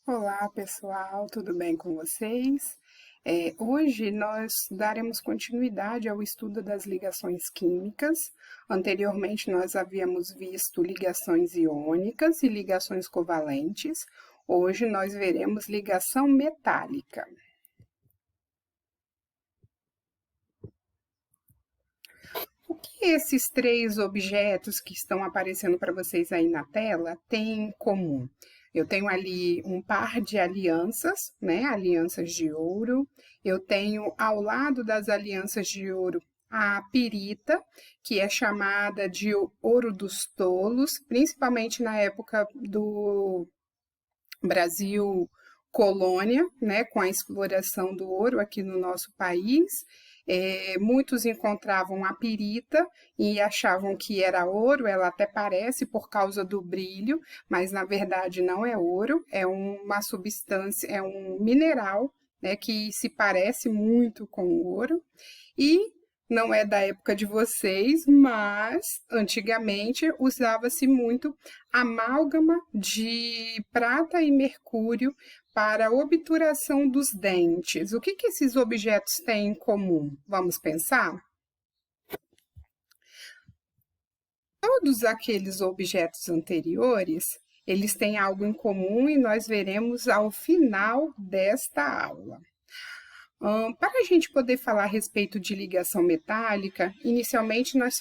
Olá, pessoal, tudo bem com vocês? Hoje nós daremos continuidade ao estudo das ligações químicas. Anteriormente, nós havíamos visto ligações iônicas e ligações covalentes. Hoje nós veremos ligação metálica. O que esses três objetos que estão aparecendo para vocês aí na tela têm em comum? Eu tenho ali um par de alianças, né? Alianças de ouro. Eu tenho ao lado das alianças de ouro a pirita, que é chamada de ouro dos tolos, principalmente na época do Brasil colônia, né, com a exploração do ouro aqui no nosso país. Muitos encontravam a pirita e achavam que era ouro, ela até parece por causa do brilho, mas na verdade não é ouro, é uma substância, é um mineral, né, que se parece muito com o ouro. E não é da época de vocês, mas antigamente usava-se muito amálgama de prata e mercúrio para a obturação dos dentes. O que esses objetos têm em comum? Vamos pensar? Todos aqueles objetos anteriores, eles têm algo em comum e nós veremos ao final desta aula. Para a gente poder falar a respeito de ligação metálica, inicialmente nós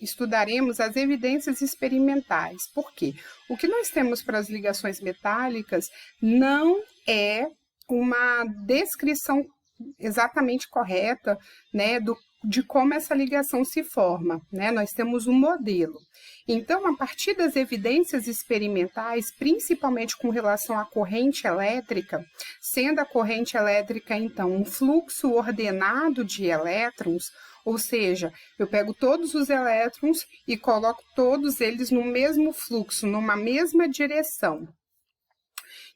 estudaremos as evidências experimentais. Por quê? O que nós temos para as ligações metálicas não é uma descrição exatamente correta, né, de como essa ligação se forma, né? Nós temos um modelo. Então, a partir das evidências experimentais, principalmente com relação à corrente elétrica, sendo a corrente elétrica, então, um fluxo ordenado de elétrons, ou seja, eu pego todos os elétrons e coloco todos eles no mesmo fluxo, numa mesma direção.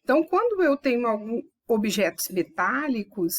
Então, quando eu tenho alguns objetos metálicos,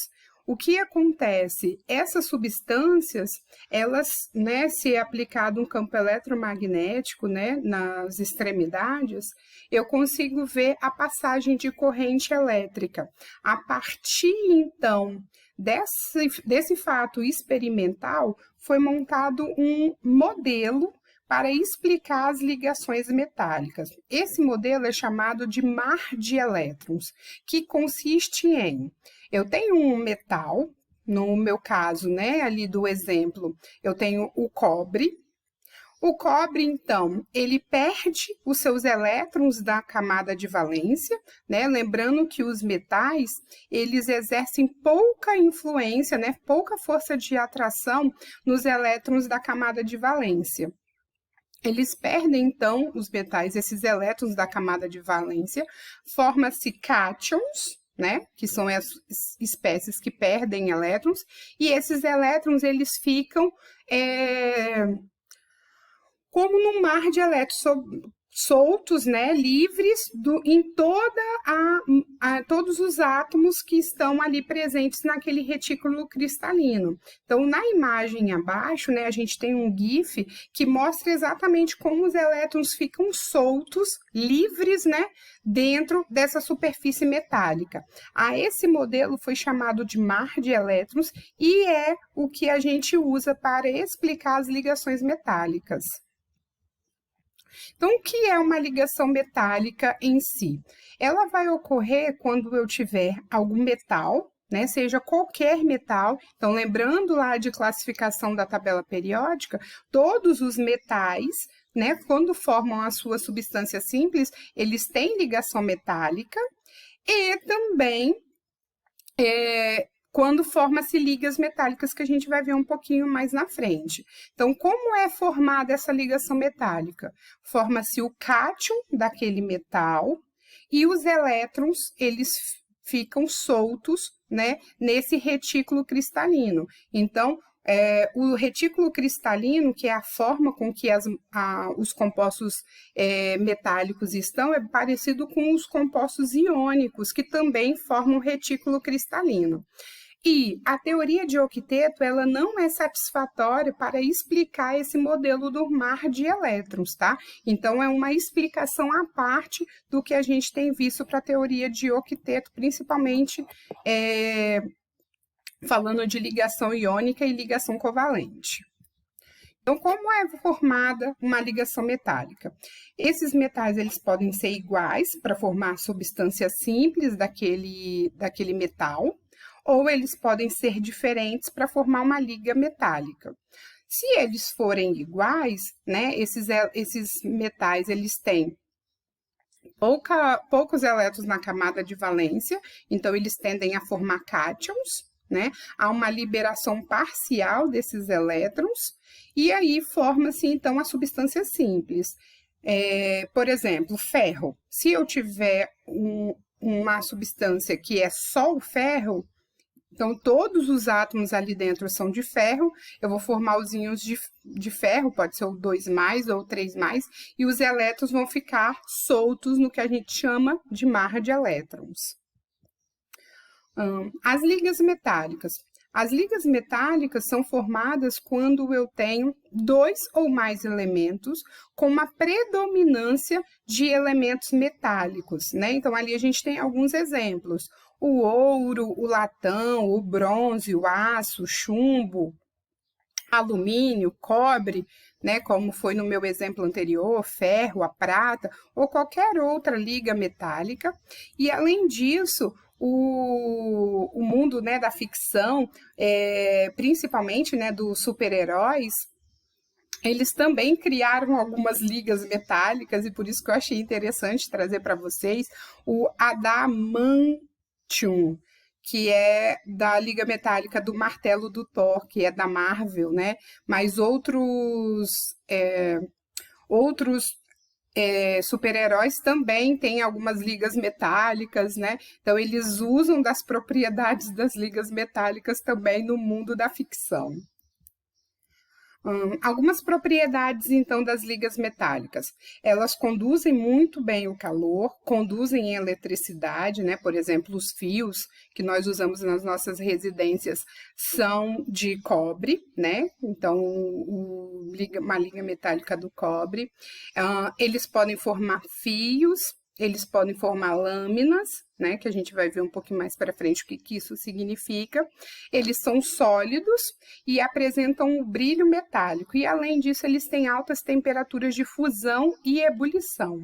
o que acontece? Essas substâncias, elas, né, se é aplicado um campo eletromagnético, né, nas extremidades, eu consigo ver a passagem de corrente elétrica. A partir, então, desse fato experimental, foi montado um modelo para explicar as ligações metálicas. Esse modelo é chamado de mar de elétrons, que consiste em, eu tenho um metal, no meu caso, né, ali do exemplo, eu tenho o cobre. O cobre, então, ele perde os seus elétrons da camada de valência, né? Lembrando que os metais, eles exercem pouca influência, né? Pouca força de atração nos elétrons da camada de valência. Eles perdem, então, os metais, esses elétrons da camada de valência, forma-se cátions, né, que são as espécies que perdem elétrons, e esses elétrons, eles ficam como num mar de elétrons soltos, né, livres em todos os átomos que estão ali presentes naquele retículo cristalino. Então, na imagem abaixo, né, a gente tem um GIF que mostra exatamente como os elétrons ficam soltos, livres, né, dentro dessa superfície metálica. Esse modelo foi chamado de mar de elétrons e é o que a gente usa para explicar as ligações metálicas. Então, o que é uma ligação metálica em si? Ela vai ocorrer quando eu tiver algum metal, né, seja qualquer metal. Então, lembrando lá de classificação da tabela periódica, todos os metais, né, quando formam a sua substância simples, eles têm ligação metálica e também quando forma-se ligas metálicas, que a gente vai ver um pouquinho mais na frente. Então, como é formada essa ligação metálica? Forma-se o cátion daquele metal e os elétrons, eles ficam soltos, né, nesse retículo cristalino. Então, o retículo cristalino, que é a forma com que os compostos metálicos estão, é parecido com os compostos iônicos, que também formam retículo cristalino. E a teoria de octeto, ela não é satisfatória para explicar esse modelo do mar de elétrons, tá? Então, é uma explicação à parte do que a gente tem visto para a teoria de octeto, principalmente falando de ligação iônica e ligação covalente. Então, como é formada uma ligação metálica? Esses metais eles podem ser iguais para formar substância simples daquele metal, ou eles podem ser diferentes para formar uma liga metálica. Se eles forem iguais, né, esses metais eles têm poucos elétrons na camada de valência, então eles tendem a formar cátions, né? Há uma liberação parcial desses elétrons, e aí forma-se, então, a substância simples. Por exemplo, ferro. Se eu tiver uma substância que é só o ferro, então todos os átomos ali dentro são de ferro, eu vou formar os íons de ferro, pode ser o 2+, ou 3+, e os elétrons vão ficar soltos no que a gente chama de mar de elétrons. As ligas metálicas. As ligas metálicas são formadas quando eu tenho 2 ou mais elementos com uma predominância de elementos metálicos, né? Então, ali a gente tem alguns exemplos. O ouro, o latão, o bronze, o aço, o chumbo, alumínio, cobre, né? Como foi no meu exemplo anterior, ferro, a prata, ou qualquer outra liga metálica. E, além disso, o mundo, né, da ficção, principalmente, né, dos super-heróis, eles também criaram algumas ligas metálicas, e por isso que eu achei interessante trazer para vocês o adamantium, que é da liga metálica do martelo do Thor, que é da Marvel, né? Mas outros super-heróis também têm algumas ligas metálicas, né? Então, eles usam das propriedades das ligas metálicas também no mundo da ficção. Algumas propriedades, então, das ligas metálicas. Elas conduzem muito bem o calor, conduzem a eletricidade, né? Por exemplo, os fios que nós usamos nas nossas residências são de cobre, né? Então, uma liga metálica do cobre. Eles podem formar fios, eles podem formar lâminas, né, que a gente vai ver um pouquinho mais para frente o que isso significa. Eles são sólidos e apresentam um brilho metálico. E, além disso, eles têm altas temperaturas de fusão e ebulição.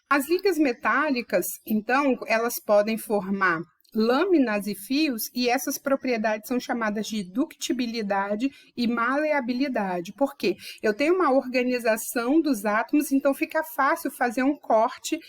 As ligas metálicas, então, elas podem formar lâminas e fios, e essas propriedades são chamadas de ductibilidade e maleabilidade. Por quê? Eu tenho uma organização dos átomos, então fica fácil fazer um corte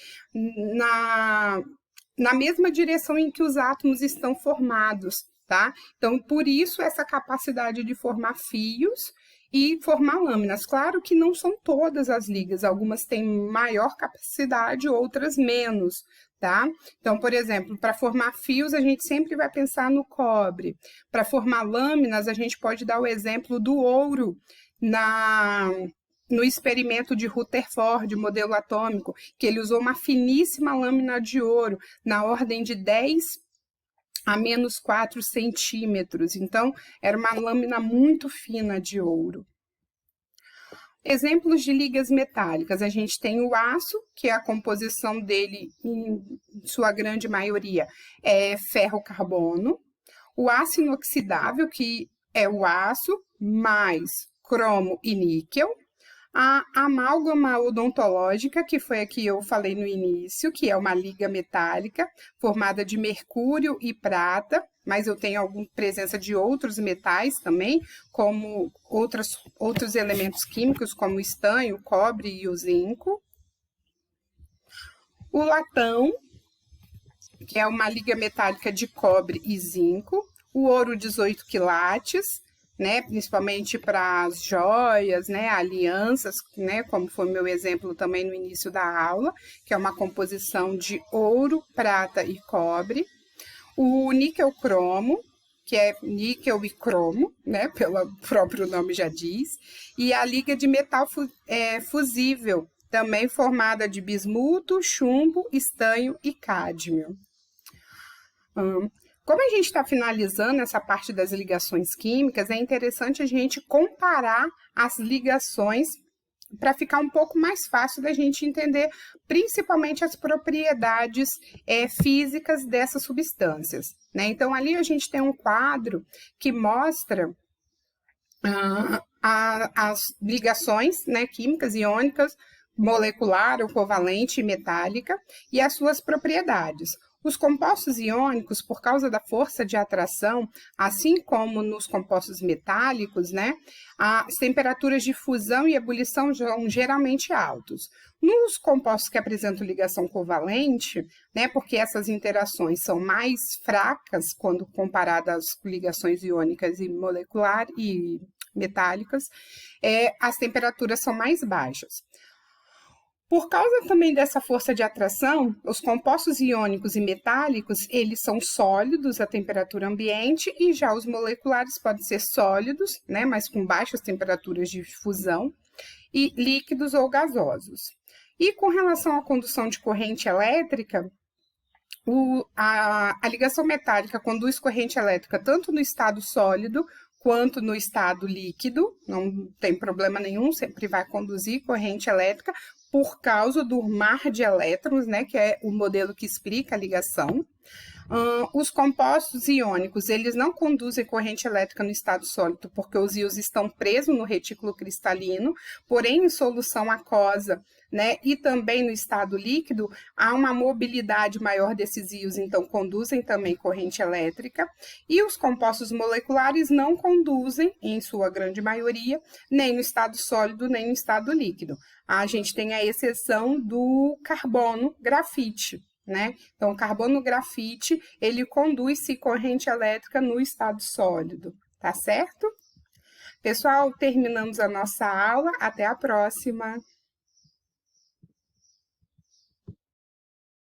na mesma direção em que os átomos estão formados, tá? Então, por isso, essa capacidade de formar fios e formar lâminas. Claro que não são todas as ligas, algumas têm maior capacidade, outras menos, tá? Então, por exemplo, para formar fios, a gente sempre vai pensar no cobre. Para formar lâminas, a gente pode dar o exemplo do ouro no experimento de Rutherford, modelo atômico, que ele usou uma finíssima lâmina de ouro, na ordem de 10 a menos 4 centímetros. Então, era uma lâmina muito fina de ouro. Exemplos de ligas metálicas, a gente tem o aço, que é a composição dele, em sua grande maioria, é ferro-carbono. O aço inoxidável, que é o aço mais cromo e níquel. A amálgama odontológica, que foi a que eu falei no início, que é uma liga metálica formada de mercúrio e prata, mas eu tenho alguma presença de outros metais também, como outros elementos químicos, como o estanho, o cobre e o zinco. O latão, que é uma liga metálica de cobre e zinco. O ouro 18 quilates, né, principalmente para as joias, né, alianças, né, como foi meu exemplo também no início da aula, que é uma composição de ouro, prata e cobre. O níquel cromo, que é níquel e cromo, né, pelo próprio nome já diz, e a liga de metal fusível, também formada de bismuto, chumbo, estanho e cádmio. Como a gente está finalizando essa parte das ligações químicas, é interessante a gente comparar as ligações para ficar um pouco mais fácil da gente entender, principalmente as propriedades físicas dessas substâncias, né? Então, ali a gente tem um quadro que mostra as ligações, né, químicas, iônicas, molecular ou covalente e metálica, e as suas propriedades. Os compostos iônicos, por causa da força de atração, assim como nos compostos metálicos, né, as temperaturas de fusão e ebulição são geralmente altos. Nos compostos que apresentam ligação covalente, né, porque essas interações são mais fracas quando comparadas às ligações iônicas e molecular e metálicas, as temperaturas são mais baixas. Por causa também dessa força de atração, os compostos iônicos e metálicos, eles são sólidos à temperatura ambiente e já os moleculares podem ser sólidos, né, mas com baixas temperaturas de fusão, e líquidos ou gasosos. E com relação à condução de corrente elétrica, a ligação metálica conduz corrente elétrica tanto no estado sólido quanto no estado líquido, não tem problema nenhum, sempre vai conduzir corrente elétrica por causa do mar de elétrons, né, que é o modelo que explica a ligação. Os compostos iônicos, eles não conduzem corrente elétrica no estado sólido, porque os íons estão presos no retículo cristalino, porém em solução aquosa, né, e também no estado líquido, há uma mobilidade maior desses íons, então conduzem também corrente elétrica, e os compostos moleculares não conduzem, em sua grande maioria, nem no estado sólido, nem no estado líquido. A gente tem a exceção do carbono grafite, né? Então, o carbono grafite, ele conduz-se corrente elétrica no estado sólido, tá certo? Pessoal, terminamos a nossa aula, até a próxima!